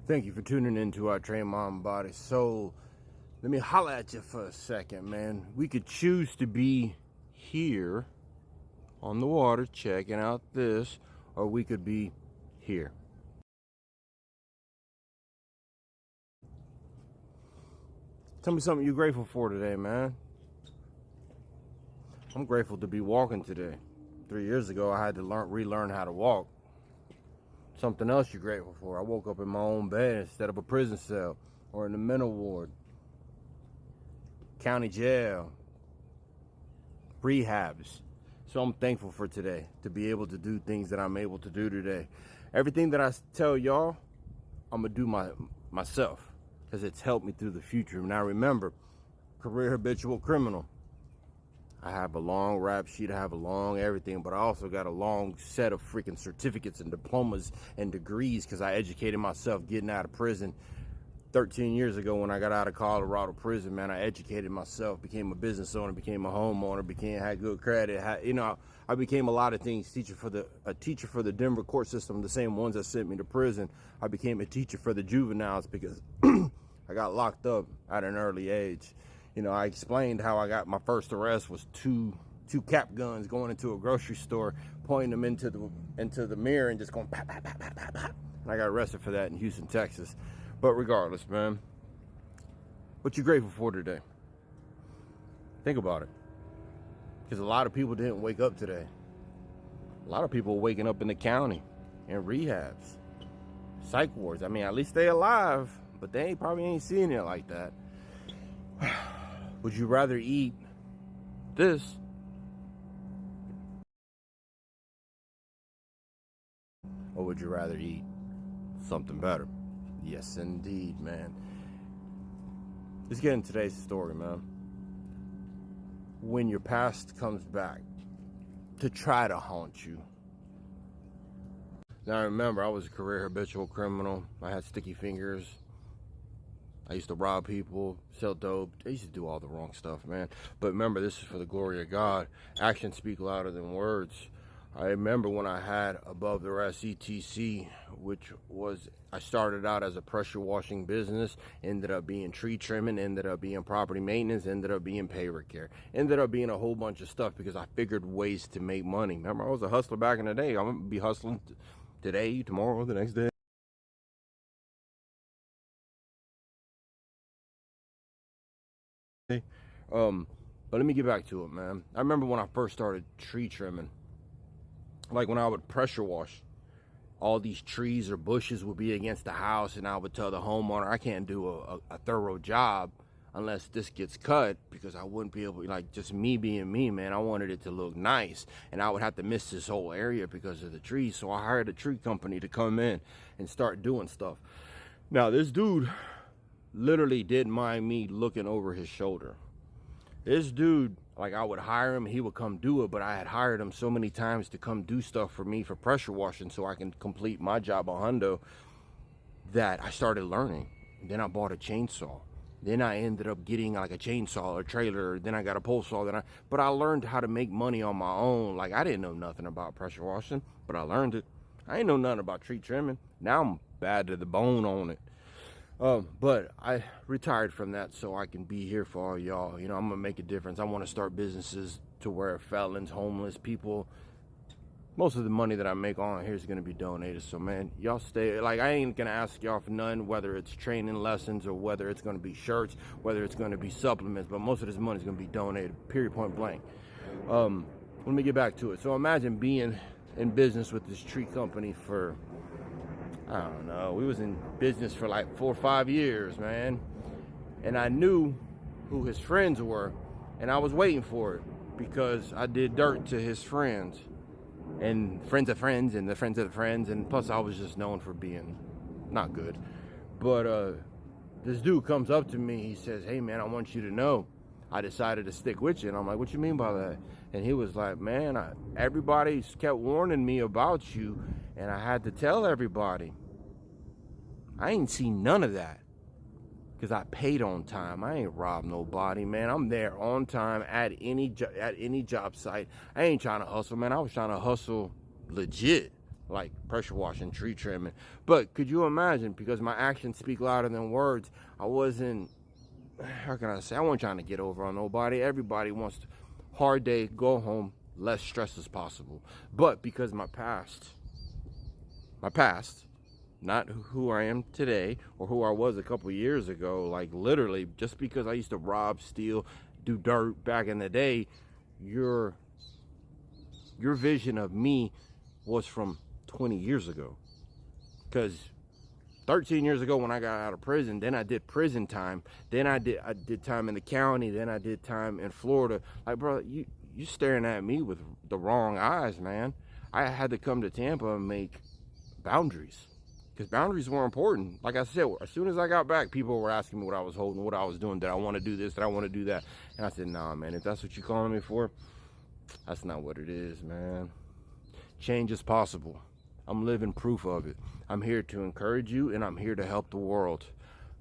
Thank you for tuning in to our Train Mind Body Soul. Let me holler at you for a second, man. We could choose to be here on the water checking out this, or we could be here. Tell me something you're grateful for today, man. I'm grateful to be walking today. 3 years ago, I had to relearn how to walk. Something else you're grateful for. I woke up in my own bed instead of a prison cell or in the mental ward, county jail, rehabs. So I'm thankful for today to be able to do things that I'm able to do today. Everything that I tell y'all, I'm gonna do myself because it's helped me through the future. Now remember, career habitual criminal. I have a long rap sheet, I have a long everything, but I also got a long set of freaking certificates and diplomas and degrees because I educated myself getting out of prison 13 years ago when I got out of Colorado prison, man. I educated myself, became a business owner, became a homeowner, had good credit. I became a lot of things. A teacher for the Denver court system, the same ones that sent me to prison. I became a teacher for the juveniles because I got locked up at an early age. I explained how I got my first arrest was two cap guns going into a grocery store, pointing them into the mirror and just going pop, pop, pop, pop, pop, pop. And I got arrested for that in Houston, Texas. But regardless, man, what you grateful for today? Think about it. Because a lot of people didn't wake up today. A lot of people are waking up in the county, in rehabs, psych wards. I mean, at least they alive, but they probably ain't seeing it like that. Would you rather eat this or would you rather eat something better? Yes, indeed, man. Let's get into today's story, man. When your past comes back to try to haunt you. Now, remember, I was a career habitual criminal. I had sticky fingers. I used to rob people, sell dope. I used to do all the wrong stuff, man. But remember, this is for the glory of God. Actions speak louder than words. I remember when I had above the rest ETC, which was, I started out as a pressure washing business, ended up being tree trimming, ended up being property maintenance, ended up being pay repair, ended up being a whole bunch of stuff because I figured ways to make money. Remember, I was a hustler back in the day. I'm going to be hustling today, tomorrow, the next day. But let me get back to it, man. I remember when I first started tree trimming, like when I would pressure wash, all these trees or bushes would be against the house, and I would tell the homeowner, I can't do a thorough job unless this gets cut, because I wouldn't be able, like, just me being me, man, I wanted it to look nice, and I would have to miss this whole area because of the trees. So I hired a tree company to come in and start doing stuff. Now, this dude literally didn't mind me looking over his shoulder. This dude, like, I would hire him, he would come do it, but I had hired him so many times to come do stuff for me for pressure washing so I can complete my job on hundo that I started learning. Then I bought a chainsaw. Then I ended up getting like a chainsaw or trailer. Then I got a pole saw. But I learned how to make money on my own. Like, I didn't know nothing about pressure washing, but I learned it. I ain't know nothing about tree trimming. Now I'm bad to the bone on it. But I retired from that so I can be here for all y'all. I'm going to make a difference. I want to start businesses to where felons, homeless people, most of the money that I make on here is going to be donated. So, man, y'all stay. Like, I ain't going to ask y'all for none, whether it's training lessons or whether it's going to be shirts, whether it's going to be supplements. But most of this money is going to be donated, period, point blank. Let me get back to it. So imagine being in business with this tree company for, I don't know, we was in business for like 4 or 5 years, man. And I knew who his friends were, and I was waiting for it because I did dirt to his friends and friends of friends and the friends of the friends, and plus I was just known for being not good. But this dude comes up to me, he says, hey man, I want you to know I decided to stick with you. And I'm like, what you mean by that? And he was like, man, everybody's kept warning me about you, and I had to tell everybody. I ain't seen none of that because I paid on time. I ain't robbed nobody, man. I'm there on time at any job site. I ain't trying to hustle, man. I was trying to hustle legit. like pressure washing, tree trimming. But could you imagine, because my actions speak louder than words, I wasn't, how can I say, I wasn't trying to get over on nobody. Everybody wants to, hard day, go home, less stress as possible. But because my past, not who I am today or who I was a couple years ago, like literally just because I used to rob, steal, do dirt back in the day, your vision of me was from 20 years ago. Because 13 years ago when I got out of prison, then I did prison time, then I did time in the county, then I did time in Florida. Like, bro, you staring at me with the wrong eyes, man. I had to come to Tampa and make boundaries, because boundaries were important. Like I said, as soon as I got back, people were asking me what I was holding, what I was doing. Did I want to do this? Did I want to do that? And I said, nah, man, if that's what you're calling me for, that's not what it is, man. Change is possible. I'm living proof of it. I'm here to encourage you, and I'm here to help the world.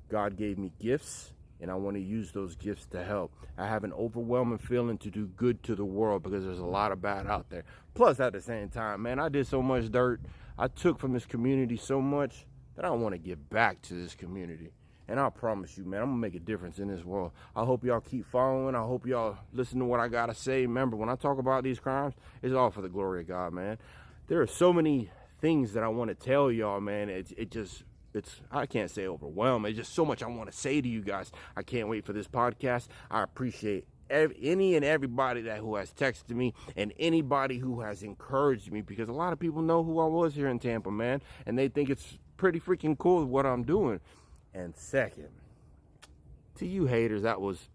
God gave me gifts, and I want to use those gifts to help. I have an overwhelming feeling to do good to the world, because there's a lot of bad out there. Plus, at the same time, man, I did so much dirt. I took from this community so much that I want to give back to this community. And I promise you, man, I'm going to make a difference in this world. I hope y'all keep following. I hope y'all listen to what I got to say. Remember, when I talk about these crimes, it's all for the glory of God, man. There are so many things that I want to tell y'all, man. It's I can't say overwhelming. It's just so much I want to say to you guys. I can't wait for this podcast. I appreciate any and everybody who has texted me, and anybody who has encouraged me, because a lot of people know who I was here in Tampa, man, and they think it's pretty freaking cool what I'm doing. And second, to you haters that was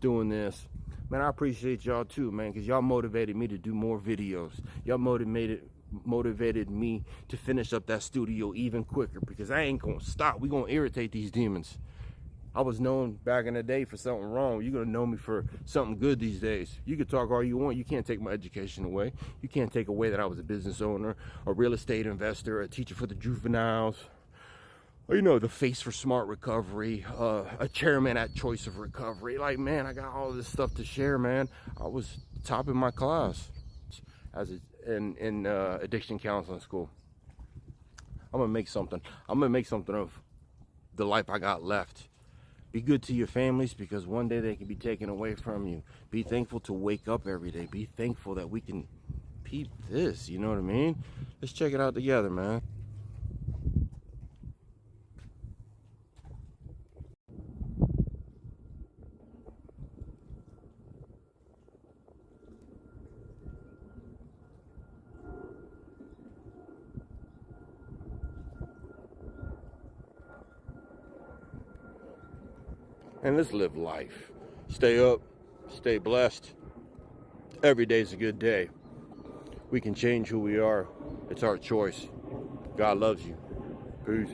doing this, man, I appreciate y'all too, man, because y'all motivated me to do more videos. Y'all motivated me to finish up that studio even quicker, because I ain't gonna stop. We gonna irritate these demons. I was known back in the day for something wrong. You're gonna know me for something good these days. You can talk all you want. You can't take my education away. You can't take away that I was a business owner, a real estate investor, a teacher for the juveniles, or, you know, the face for smart recovery, a chairman at Choice of Recovery. Like, man, I got all this stuff to share, man. I was top in my class in addiction counseling school. I'm gonna make something. I'm gonna make something of the life I got left. Be good to your families, because one day they can be taken away from you. Be thankful to wake up every day. Be thankful that we can peep this, you know what I mean? Let's check it out together, man. And let's live life. Stay up, stay blessed. Every day's a good day. We can change who we are. It's our choice. God loves you. Peace.